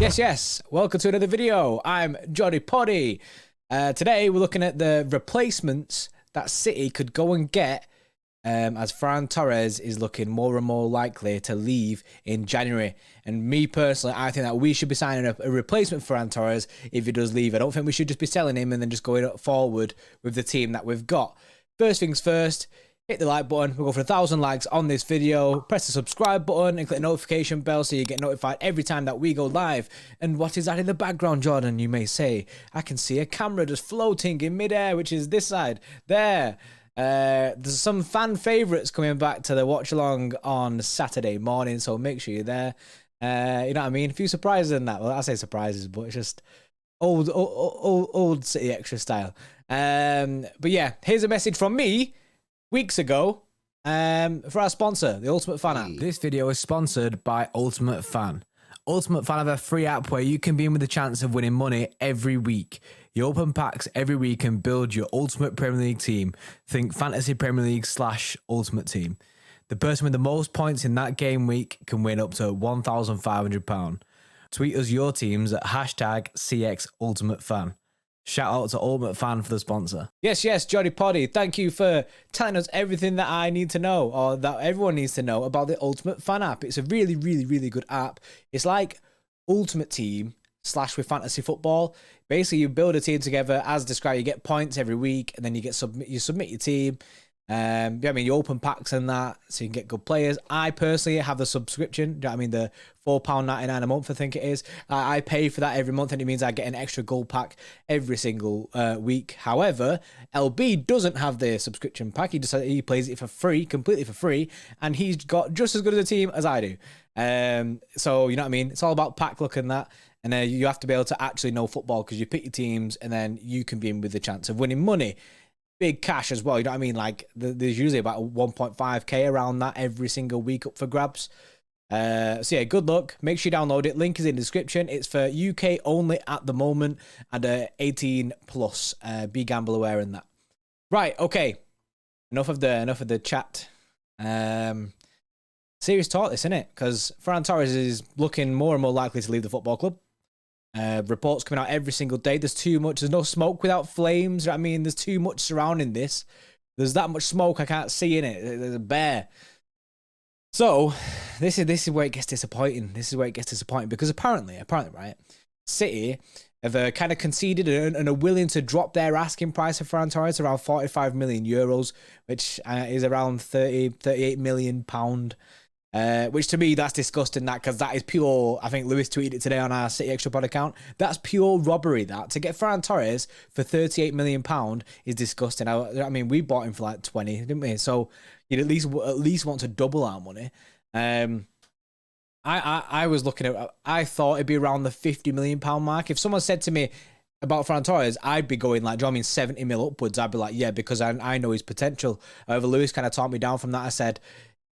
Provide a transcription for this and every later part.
Yes, welcome to another video. I'm Johnny Poddy. Today we're looking at the replacements that City could go and get as Torres is looking more and more likely to leave in January. And me personally, I think that we should be signing up a replacement for Torres if he does leave. I don't think we should just be selling him and then just going forward with the team that we've got. First things first, hit the like button. We'll go for 1,000 likes on this video. Press the subscribe button and click the notification bell so you get notified every time that we go live. And what is that in the background, Jordan, you may say? I can see a camera just floating in midair, which is this side. There. There's some fan favourites coming back to the watch along on Saturday morning, so make sure you're there. You know what I mean? A few surprises in that. Well, I say surprises, but it's just old City Extra style. But yeah, here's a message from me weeks ago for our sponsor, the Ultimate Fan app. This video is sponsored by Ultimate Fan. Ultimate Fan have a free app where you can be in with a chance of winning money every week. You open packs every week and build your Ultimate Premier League team. Think Fantasy Premier League / Ultimate Team. The person with the most points in that game week can win up to £1,500. Tweet us your teams at #CXUltimateFan. Shout out to Ultimate Fan for the sponsor. Yes, Johnny Poddy. Thank you for telling us everything that I need to know, or that everyone needs to know about the Ultimate Fan app. It's a really, really, really good app. It's like Ultimate Team / with fantasy football. Basically, you build a team together as described. You get points every week, and then you submit your team. I mean, you open packs and that, so you can get good players. I personally have the subscription. You know what I mean? The £4.99 a month, I think it is. I pay for that every month, and it means I get an extra gold pack every single week. However, LB doesn't have the subscription pack. He plays it for free, completely for free, and he's got just as good a team as I do. So you know what I mean? It's all about pack luck and that. And you have to be able to actually know football because you pick your teams, and then you can be in with the chance of winning money. Big cash as well, you know what I mean? Like, there's usually about 1.5k around that every single week up for grabs. So yeah, good luck. Make sure you download it. Link is in the description. It's for UK only at the moment, and 18 plus. Be gamble aware in that. Right, okay. Enough of the chat. Serious talk, this, isn't it? Because Ferran Torres is looking more and more likely to leave the football club. Reports coming out every single day. There's too much. There's no smoke without flames. You know what I mean, there's too much surrounding this. There's that much smoke I can't see in it. There's a bear. So this is where it gets disappointing. This is where it gets disappointing because apparently, right, City have kind of conceded and are willing to drop their asking price of Ferran Torres around 45 million euros, which is around 38 million pound. Which to me, that's disgusting, that, because that is pure, I think Lewis tweeted it today on our City Extra Pod account, that's pure robbery. That to get Ferran Torres for 38 million pound is disgusting. I mean, we bought him for like 20, didn't we? So you'd at least want to double our money. I was looking at, I thought it'd be around the 50 million pound mark. If someone said to me about Ferran Torres, I'd be going like, do you know what I mean, 70 mil upwards. I'd be like, yeah, because I know his potential. However, Lewis kind of talked me down from that. I said,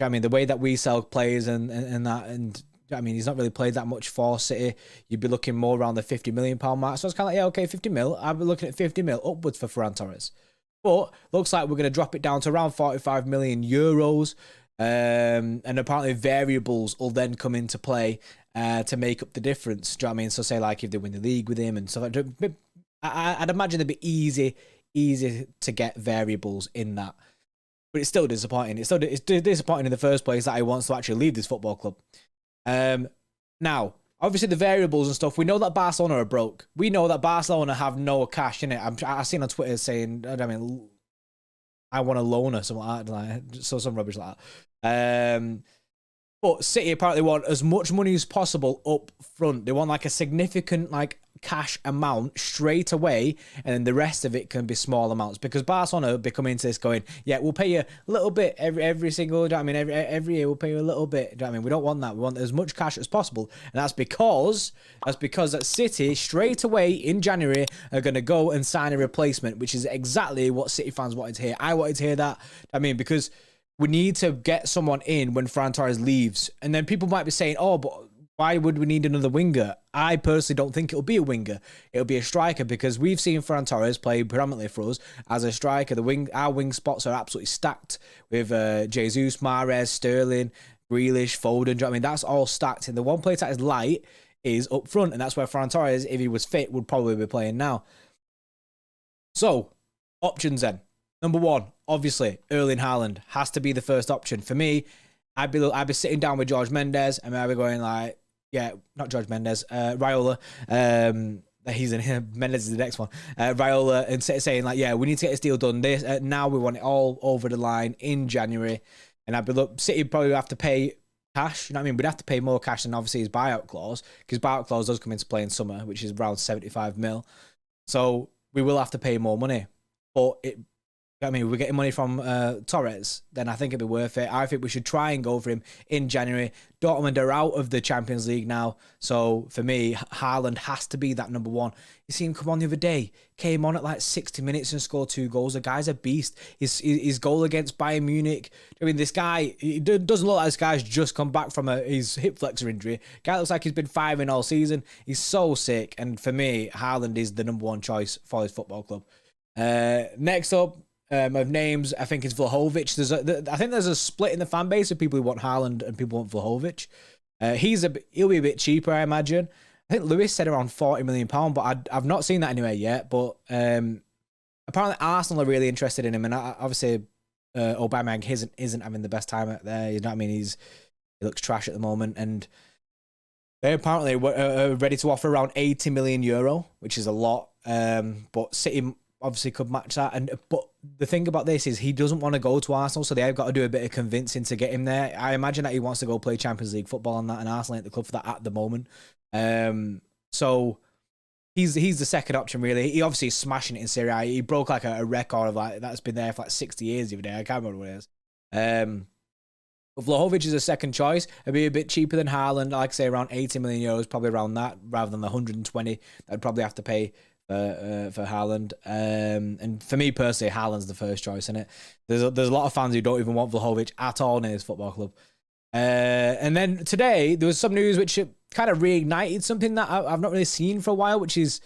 I mean, the way that we sell players and that, and I mean, he's not really played that much for City. You'd be looking more around the 50 million pound mark. So it's kind of like, yeah, okay, 50 mil. I'd be looking at 50 mil upwards for Ferran Torres. But looks like we're going to drop it down to around 45 million euros. And apparently variables will then come into play to make up the difference. Do you know what I mean? So say like if they win the league with him and stuff like that. I'd imagine it'd be easy to get variables in that. But it's still disappointing. It's disappointing in the first place that he wants to actually leave this football club. Now, obviously the variables and stuff, we know that Barcelona are broke. We know that Barcelona have no cash in it. I've seen on Twitter saying, I mean, I want a loan or something like that. So some rubbish like that. But City apparently want as much money as possible up front. They want like a significant like cash amount straight away, and then the rest of it can be small amounts, because Barcelona will be coming into this going, yeah, we'll pay you a little bit every single, I mean, every year we'll pay you a little bit. I mean, we don't want that. We want as much cash as possible, and that's because that City straight away in January are going to go and sign a replacement, which is exactly what City fans wanted to hear. I wanted to hear that. I mean, because we need to get someone in when Ferran Torres leaves, and then people might be saying, oh, but Why would we need another winger? I personally don't think it'll be a winger. It'll be a striker because we've seen Ferran Torres play predominantly for us as a striker. Our wing spots are absolutely stacked with Jesus, Mahrez, Sterling, Grealish, Foden. Do you know what I mean? That's all stacked. And the one place that is light is up front. And that's where Ferran Torres, if he was fit, would probably be playing now. So, options then. Number one, obviously, Erling Haaland has to be the first option. For me, I'd be sitting down with George Mendes and I'd be going like, yeah, not George Mendes, Raiola. He's in here. Mendes is the next one. Raiola, and saying like, yeah, we need to get this deal done. Now we want it all over the line in January. And I'd be look, City probably have to pay cash. You know what I mean? We'd have to pay more cash than obviously his buyout clause, because buyout clause does come into play in summer, which is around 75 mil. So we will have to pay more money. But I mean, we're getting money from Torres, then I think it'd be worth it. I think we should try and go for him in January. Dortmund are out of the Champions League now. So for me, Haaland has to be that number one. You see him come on the other day. Came on at like 60 minutes and scored 2 goals. The guy's a beast. His goal against Bayern Munich. I mean, this guy, it doesn't look like this guy's just come back from his hip flexor injury. Guy looks like he's been firing all season. He's so sick. And for me, Haaland is the number one choice for his football club. Next up, of names, I think it's Vlahovic. I think there's a split in the fan base of people who want Haaland and people who want Vlahovic. He'll be a bit cheaper, I imagine. I think Lewis said around £40 million, but I've not seen that anywhere yet. But apparently Arsenal are really interested in him, and obviously Aubameyang isn't having the best time out there. You know what I mean? He looks trash at the moment, and they apparently were ready to offer around €80 million, which is a lot. But City obviously could match that. But the thing about this is he doesn't want to go to Arsenal, so they've got to do a bit of convincing to get him there. I imagine that he wants to go play Champions League football and that, and Arsenal ain't the club for that at the moment. So he's the second option, really. He obviously is smashing it in Serie A. He broke like a record of like that's been there for like 60 years the other day. I can't remember what it is. But Vlahovic is a second choice. It'd be a bit cheaper than Haaland, like I say, around €80 million, probably around that, rather than the 120 I'd probably have to pay for Haaland. And for me personally, Haaland's the first choice, isn't it? There's a lot of fans who don't even want Vlahovic at all in his football club. And then today there was some news which kind of reignited something that I've not really seen for a while, which is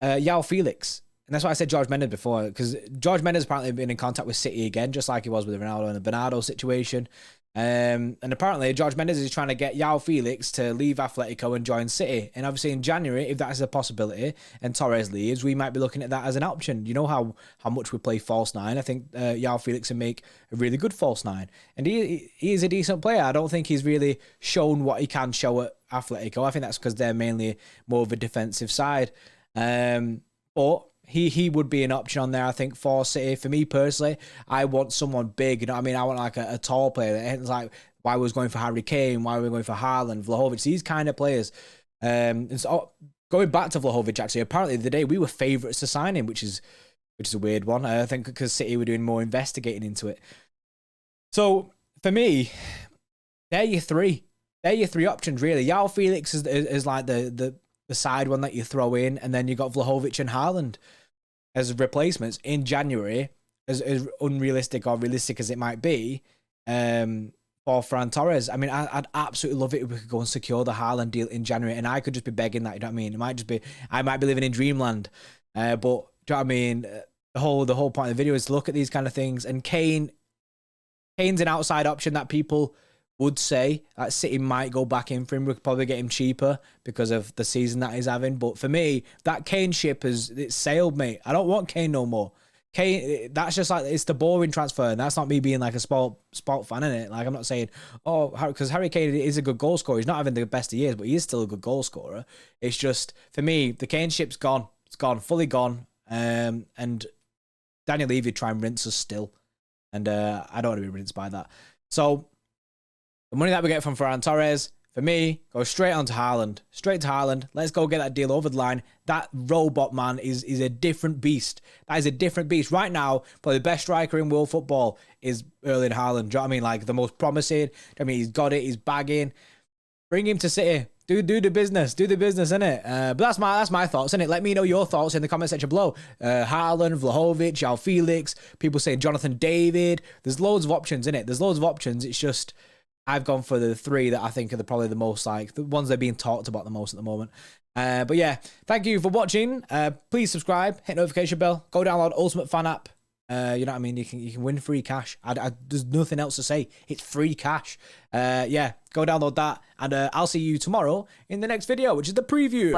João Felix. And that's why I said George Mendes before, because George Mendes apparently been in contact with City again, just like he was with Ronaldo and the Bernardo situation. And apparently George Mendes is trying to get João Felix to leave Atletico and join City. And obviously in January, if that is a possibility and Torres leaves, we might be looking at that as an option. You know how much we play false nine. I think João Felix can make a really good false nine. And he is a decent player. I don't think he's really shown what he can show at Atletico. I think that's because they're mainly more of a defensive side. But he would be an option on there, I think, for City. For me personally, I want someone big. You know what I mean? I want like a tall player. It's like why we was going for Harry Kane, why we were going for Haaland, Vlahovic, these kind of players. And so, going back to Vlahovic, actually, apparently the day we were favourites to sign him, which is a weird one. I think because City were doing more investigating into it. So for me, they're your three. They're your three options, really. João Felix is like the side one that you throw in, and then you got Vlahovic and Haaland as replacements in January, as unrealistic or realistic as it might be, for Ferran Torres. I mean, I'd absolutely love it if we could go and secure the Haaland deal in January, and I could just be begging that, you know what I mean? It might just be, I might be living in dreamland. But, do you know what I mean? The whole point of the video is to look at these kind of things, and Kane's an outside option that people would say that City might go back in for him. We could probably get him cheaper because of the season that he's having. But for me, that Kane ship it's sailed, mate. I don't want Kane no more. Kane, that's just like, it's the boring transfer. And that's not me being like a sport fan, innit? Like, I'm not saying, because Harry Kane is a good goal scorer. He's not having the best of years, but he is still a good goal scorer. It's just, for me, the Kane ship's gone. It's gone, fully gone. And Daniel Levy try and rinse us still. And I don't want to be rinsed by that. So, the money that we get from Ferran Torres, for me, goes straight on to Haaland. Straight to Haaland. Let's go get that deal over the line. That robot, man, is a different beast. That is a different beast. Right now, probably the best striker in world football is Erling Haaland. Do you know what I mean? Like, the most promising. I mean, he's got it. He's bagging. Bring him to City. Do the business. Do the business, innit? But that's my thoughts, innit? Let me know your thoughts in the comment section below. Haaland, Vlahovic, João Felix. People saying Jonathan David. There's loads of options, innit? There's loads of options. It's just, I've gone for the 3 that I think are probably the most, like, the ones that are being talked about the most at the moment. But yeah, thank you for watching. Please subscribe, hit notification bell, go download Ultimate Fan app. You know what I mean? You can win free cash. There's nothing else to say. It's free cash. Yeah, go download that, and I'll see you tomorrow in the next video, which is the preview.